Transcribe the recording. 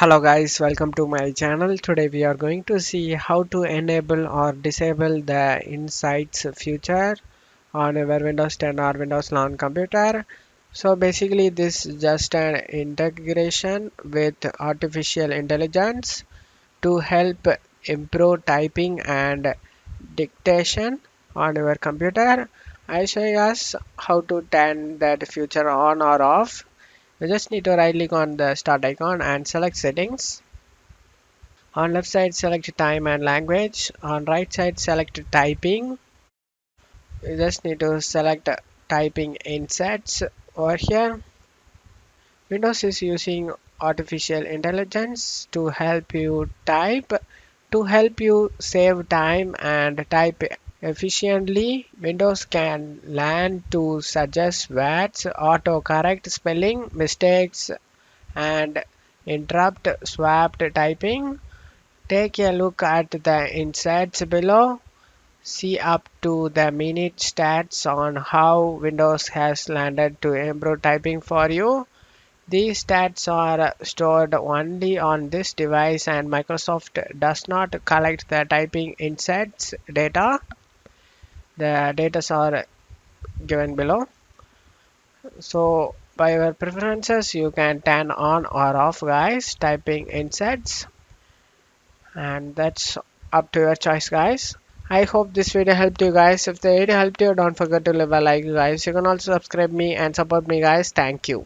Hello guys, welcome to my channel. Today we are going to see how to enable or disable the Insights feature on your Windows 10 or Windows 11 computer. So basically this is just an integration with artificial intelligence to help improve typing and dictation on your computer. I show you us how to turn that feature on or off. You just need to right click on the start icon and select settings. On left side select time and language. On right side select typing. You just need to select typing insets. Over here Windows is using artificial intelligence to help you type, to help you save time and type efficiently. Windows can learn to suggest words, autocorrect spelling mistakes, and interrupt swapped typing. Take a look at the insights below. See up to the minute stats on how Windows has landed to improve typing for you. These stats are stored only on this device and Microsoft does not collect the typing insights data. The data are given below. So by your preferences you can turn on or off guys typing insights, and that's up to your choice guys. I hope this video helped you guys. If the video helped you, don't forget to leave a like guys. You can also subscribe me and support me guys. Thank you.